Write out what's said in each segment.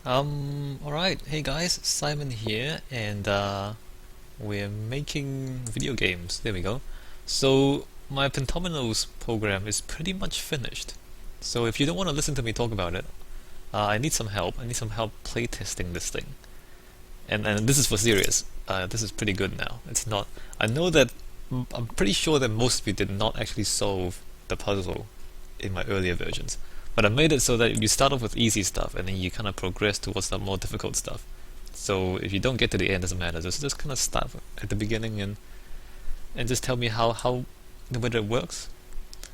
Alright, hey guys, Simon here, and we're making video games. There we go. So, my Pentominoes program is pretty much finished. So, if you don't want to listen to me talk about it, I need some help. I need some help playtesting this thing. And this is for serious. This is pretty good now. It's not. I know that. I'm pretty sure that most of you did not actually solve the puzzle in my earlier versions. But I made it so that you start off with easy stuff and then you kind of progress towards the more difficult stuff. So if you don't get to the end, it doesn't matter. Just kind of start at the beginning and just tell me how whether it works.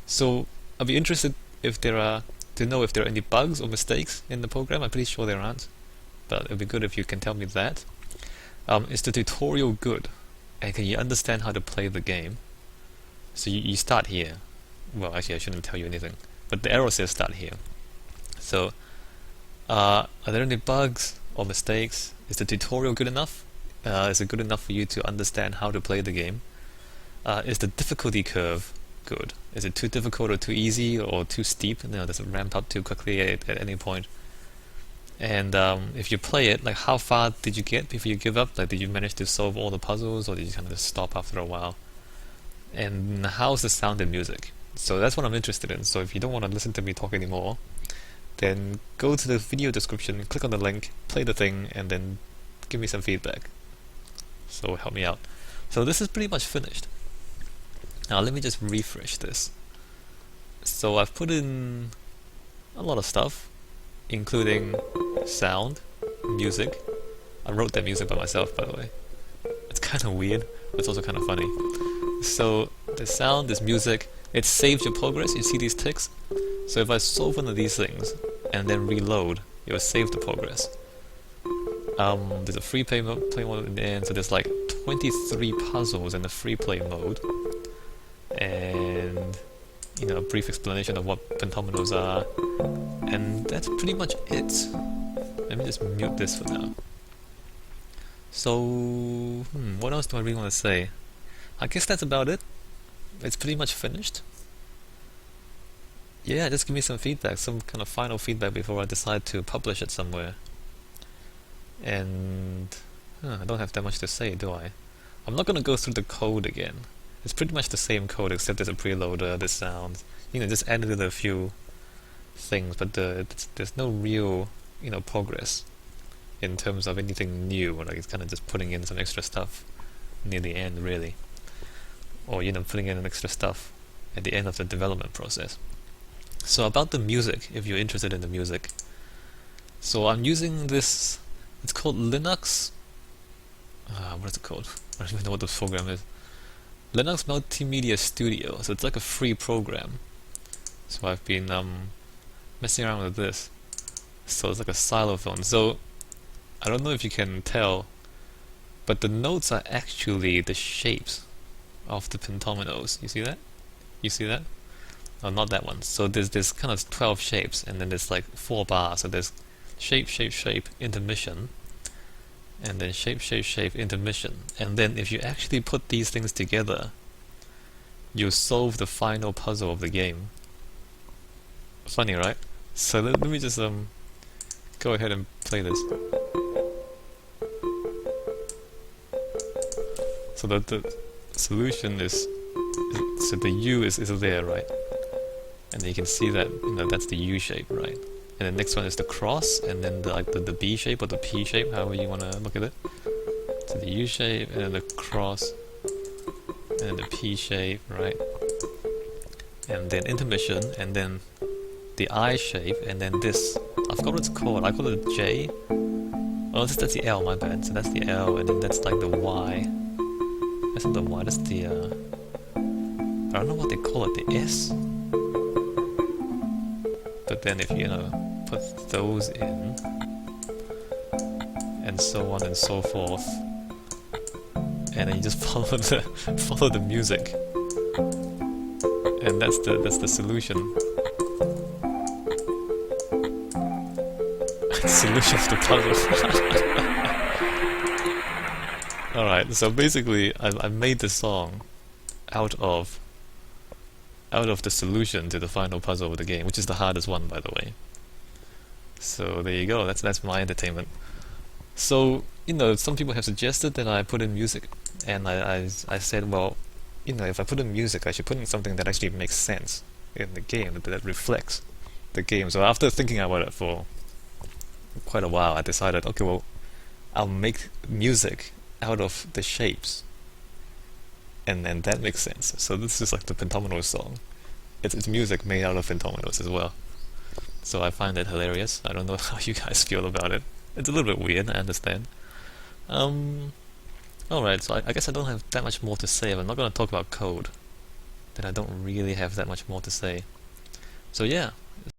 So I'll be interested if there are to know if there are any bugs or mistakes in the program. I'm pretty sure there aren't, but it'd be good if you can tell me that. Is the tutorial good? And can you understand how to play the game? So you start here. Well, actually, I shouldn't tell you anything. But the arrow says start here. So, are there any bugs or mistakes? Is the tutorial good enough? Is it good enough for you to understand how to play the game? Is the difficulty curve good? Is it too difficult or too easy or too steep? Does it ramp up too quickly at any point? And if you play it, like how far did you get before you give up? Like did you manage to solve all the puzzles or did you kind of just stop after a while? And how's the sound and music? So that's what I'm interested in. So if you don't want to listen to me talk anymore, then go to the video description, click on the link, play the thing, and then give me some feedback. So help me out. So this is pretty much finished. Now let me just refresh this. So I've put in a lot of stuff, including sound, music. I wrote that music by myself, by the way. It's kind of weird, but it's also kind of funny. So the sound, this music, it saves your progress. You see these ticks? So if I solve one of these things and then reload, it will save the progress. There's a free play mode in the end, so there's like 23 puzzles in the free play mode. And a brief explanation of what Pentominoes are. And that's pretty much it. Let me just mute this for now. So, what else do I really want to say? I guess that's about it. It's pretty much finished. Yeah, just give me some feedback, some kind of final feedback before I decide to publish it somewhere. And I don't have that much to say, do I? I'm not gonna go through the code again. It's pretty much the same code except there's a preloader, there's sounds. Just added a few things, but there's no real, progress in terms of anything new. Like it's kind of just putting in some extra stuff near the end, really, or putting in extra stuff at the end of the development process. So about the music, if you're interested in the music, so I'm using this. It's called Linux. What is it called? I don't even know what the program is. Linux Multimedia Studio. So it's like a free program. So I've been messing around with this. So it's like a xylophone. So I don't know if you can tell, but the notes are actually the shapes of the Pentominoes. You see that? You see that? Oh, not that one. So there's kind of 12 shapes, and then there's like 4 bars. So there's shape, shape, shape, intermission, and then shape, shape, shape, intermission. And then if you actually put these things together, you solve the final puzzle of the game. Funny, right? So let me just go ahead and play this. So the solution is so the U is there, right? And you can see that that's the U shape, right? And the next one is the cross, and then the B shape or the P shape, however you want to look at it. So the U shape, and then the cross, and then the P shape, right? And then intermission, and then the I shape, and then this. I forgot what it's called. I call it a J. Oh, that's the L. My bad. So that's the L, and then that's like the Y. That's not the Y. That's the I don't know what they call it. The S. But then if you put those in, and so on and so forth, and then you just follow the music, and that's the solution. Solution of the puzzle. Alright, so basically I made the song out of the solution to the final puzzle of the game, which is the hardest one, by the way. So there you go. That's my entertainment. So some people have suggested that I put in music, and I said, well, if I put in music, I should put in something that actually makes sense in the game, that reflects the game. So after thinking about it for quite a while, I decided, okay, well, I'll make music out of the shapes, and then that makes sense. So this is like the Pentominoes song. It's music made out of Pentominoes as well. So I find it hilarious. I don't know how you guys feel about it. It's a little bit weird, I understand. Um, Alright, so I guess I don't have that much more to say. I'm not going to talk about code. Then I don't really have that much more to say. So yeah,